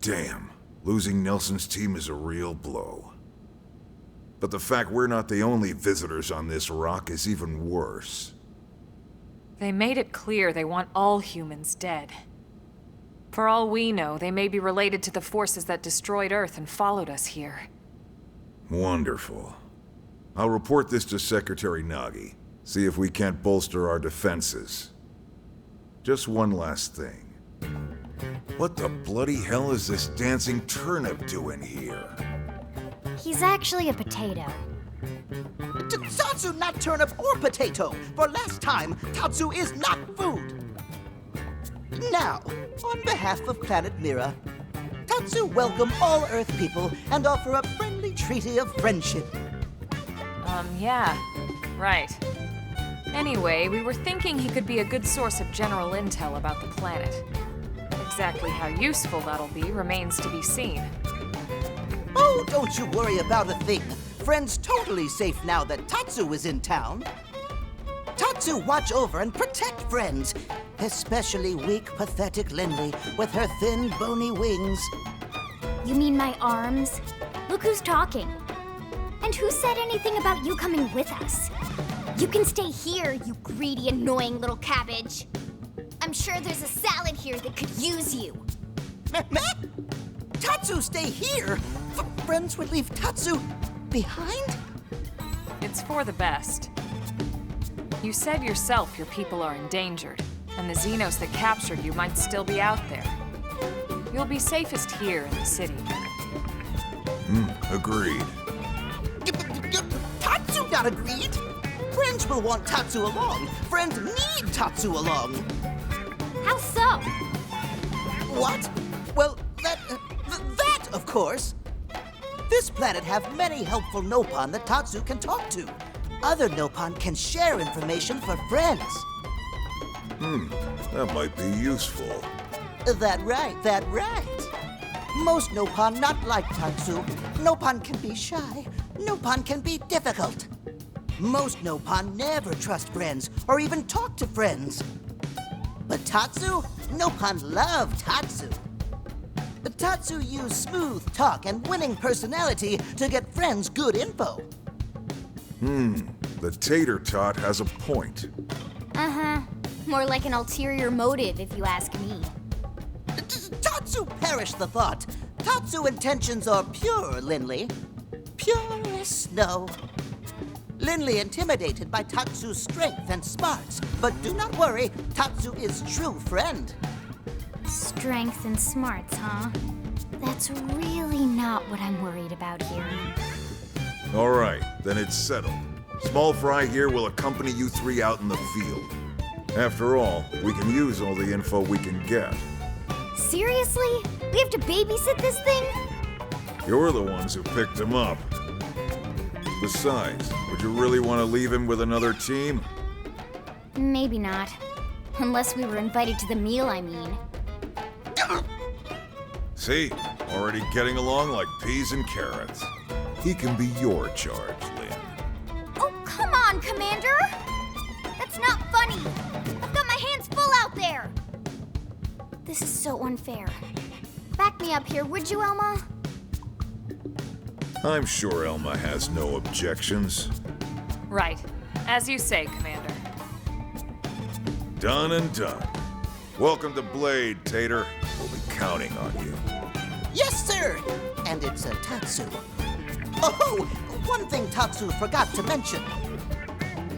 Damn, losing Nelson's team is a real blow. But the fact we're not the only visitors on this rock is even worse. They made it clear they want all humans dead. For all we know, they may be related to the forces that destroyed Earth and followed us here. Wonderful. I'll report this to Secretary Nagi. See if we can't bolster our defenses. Just one last thing. What the bloody hell is this dancing turnip doing here? He's actually a potato. Tatsu, not turnip or potato. For last time, Tatsu is not food. Now, on behalf of Planet Mira, Tatsu welcome all Earth people and offer a friendly treaty of friendship. Yeah. Right. Anyway, we were thinking he could be a good source of general intel about the planet. Exactly how useful that'll be remains to be seen. Oh, don't you worry about a thing. Friend's totally safe now that Tatsu is in town. Tatsu watch over and protect friends, especially weak, pathetic Lindley with her thin, bony wings. You mean my arms? Look who's talking. And who said anything about you coming with us? You can stay here, you greedy, annoying little cabbage. I'm sure there's a salad here that could use you. Meh? Tatsu stay here? Friends would leave Tatsu behind? It's for the best. You said yourself your people are endangered, and the Xenos that captured you might still be out there. You'll be safest here in the city. Agreed. Tatsu not agreed? Friends will want Tatsu along. Friends need Tatsu along. How so? What? Well, that, of course. This planet have many helpful Nopon that Tatsu can talk to. Other Nopon can share information for friends. That might be useful. That right. Most Nopon not like Tatsu. Nopon can be shy. Nopon can be difficult. Most Nopon never trust friends or even talk to friends. But Tatsu? Nopon love Tatsu. Tatsu use smooth talk and winning personality to get friends good info. The tater tot has a point. Uh-huh. More like an ulterior motive, if you ask me. Tatsu perish the thought. Tatsu intentions are pure, Lindley. Pure as snow. Lindley intimidated by Tatsu's strength and smarts. But do not worry, Tatsu is true friend. Strength and smarts, huh? That's really not what I'm worried about here. All right, then it's settled. Small Fry here will accompany you three out in the field. After all, we can use all the info we can get. Seriously? We have to babysit this thing? You're the ones who picked him up. Besides, would you really want to leave him with another team? Maybe not. Unless we were invited to the meal, I mean. See? Already getting along like peas and carrots. He can be your charge, Lynn. Oh, come on, Commander! That's not funny! I've got my hands full out there! This is so unfair. Back me up here, would you, Elma? I'm sure Elma has no objections. Right. As you say, Commander. Done and done. Welcome to Blade, Tater. We'll be counting on you. Yes, sir! And it's a Tatsu. Oh, one thing Tatsu forgot to mention.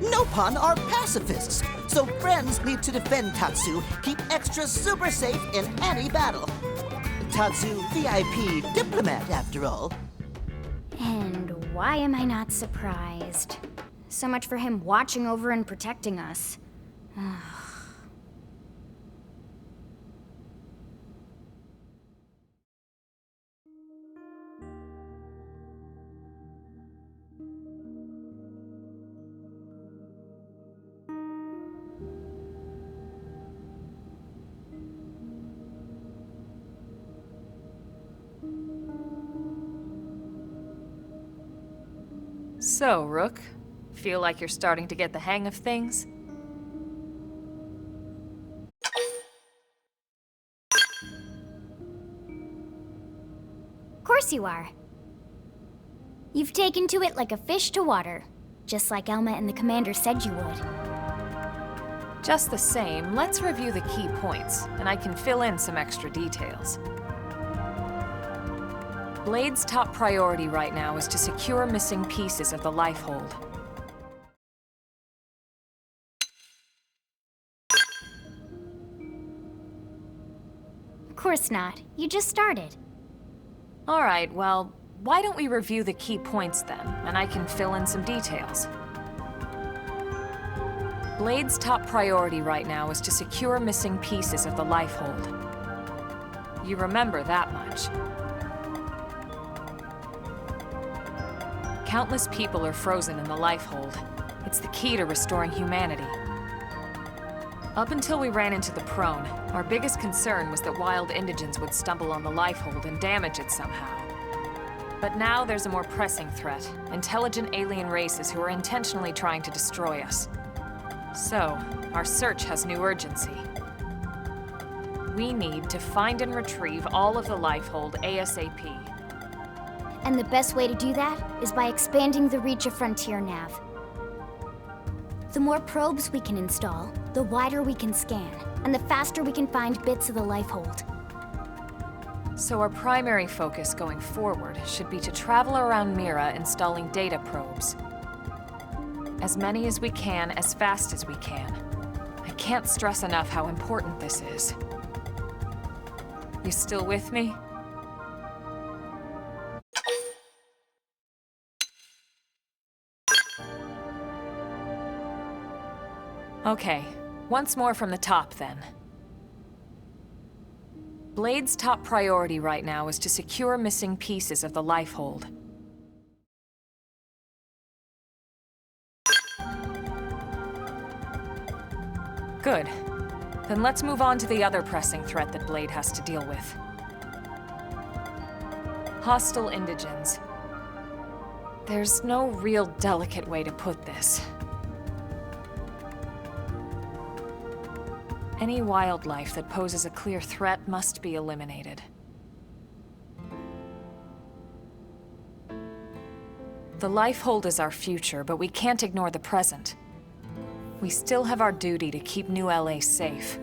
Nopon are pacifists, so friends need to defend Tatsu, keep extra super safe in any battle. Tatsu, VIP diplomat, after all. And why am I not surprised? So much for him watching over and protecting us. So, Rook, feel like you're starting to get the hang of things? course you are. You've taken to it like a fish to water, just like Elma and the commander said you would. Just the same, let's review the key points, and I can fill in some extra details. Blade's top priority right now is to secure missing pieces of the Lifehold. Of course not. You just started. All right, well, why don't we review the key points then, and I can fill in some details. Blade's top priority right now is to secure missing pieces of the Lifehold. You remember that much. Countless people are frozen in the Lifehold. It's the key to restoring humanity. Up until we ran into the Prone, our biggest concern was that wild indigents would stumble on the Lifehold and damage it somehow. But now there's a more pressing threat, intelligent alien races who are intentionally trying to destroy us. So, our search has new urgency. We need to find and retrieve all of the Lifehold ASAP. And the best way to do that is by expanding the reach of Frontier Nav. The more probes we can install, the wider we can scan, and the faster we can find bits of the Lifehold. So our primary focus going forward should be to travel around Mira installing data probes. As many as we can, as fast as we can. I can't stress enough how important this is. You still with me? Okay, once more from the top then. Blade's top priority right now is to secure missing pieces of the Lifehold. Good. Then let's move on to the other pressing threat that Blade has to deal with. Hostile indigents. There's no real delicate way to put this. Any wildlife that poses a clear threat must be eliminated. The Lifehold is our future, but we can't ignore the present. We still have our duty to keep New LA safe.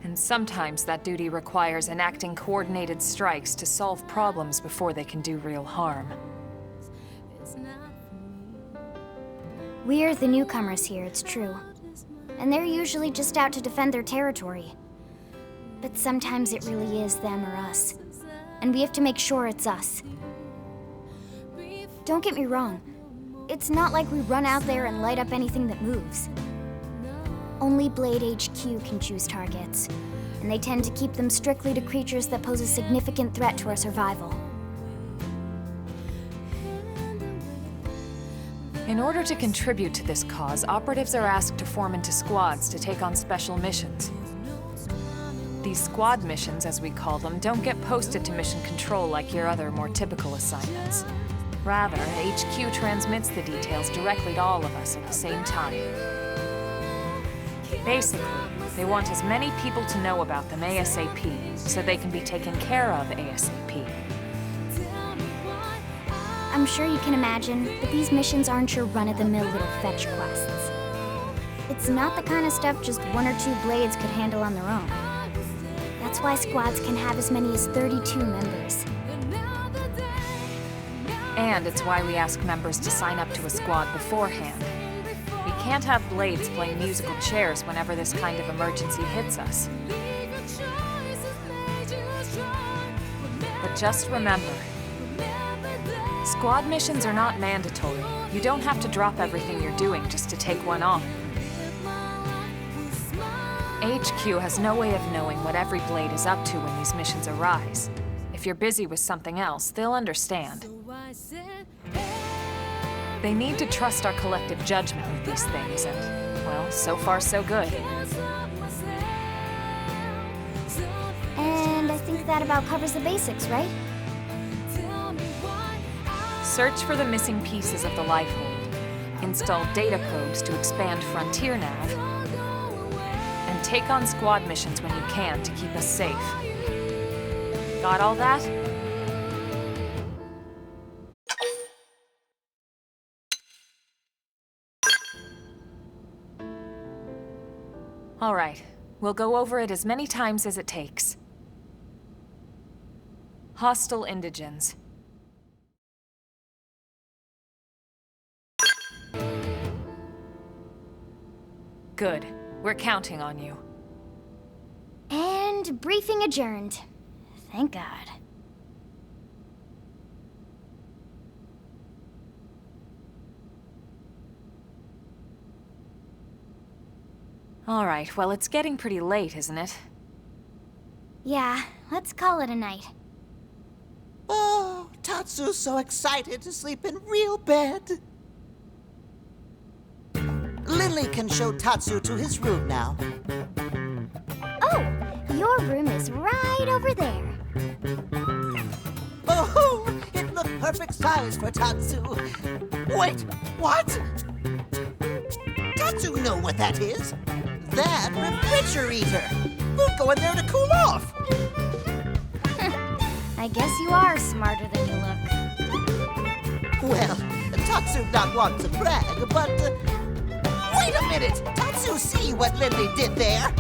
And sometimes that duty requires enacting coordinated strikes to solve problems before they can do real harm. We're the newcomers here, it's true. And they're usually just out to defend their territory. But sometimes it really is them or us. And we have to make sure it's us. Don't get me wrong. It's not like we run out there and light up anything that moves. Only Blade HQ can choose targets, and they tend to keep them strictly to creatures that pose a significant threat to our survival. In order to contribute to this cause, operatives are asked to form into squads to take on special missions. These squad missions, as we call them, don't get posted to mission control like your other, more typical assignments. Rather, HQ transmits the details directly to all of us at the same time. Basically, they want as many people to know about them ASAP, so they can be taken care of ASAP. I'm sure you can imagine that these missions aren't your run-of-the-mill little fetch quests. It's not the kind of stuff just one or two Blades could handle on their own. That's why squads can have as many as 32 members. And it's why we ask members to sign up to a squad beforehand. We can't have Blades playing musical chairs whenever this kind of emergency hits us. But just remember, squad missions are not mandatory. You don't have to drop everything you're doing just to take one on. HQ has no way of knowing what every Blade is up to when these missions arise. If you're busy with something else, they'll understand. They need to trust our collective judgment with these things, and, well, so far so good. And I think that about covers the basics, right? Search for the missing pieces of the Lifehold. Install data probes to expand Frontier Nav. And take on squad missions when you can to keep us safe. Got all that? All right. We'll go over it as many times as it takes. Hostile indigents. Good. We're counting on you. And briefing adjourned. Thank God. All right, well, it's getting pretty late, isn't it? Yeah, let's call it a night. Oh, Tatsu's so excited to sleep in real bed. Lily can show Tatsu to his room now. Oh, your room is right over there. Oh, it looked perfect size for Tatsu. Wait, what? Tatsu know what that is. That refrigerator. We'll go in there to cool off. I guess you are smarter than you look. Well, Tatsu not want to brag, but... wait a minute! Tatsu see what Lily did there?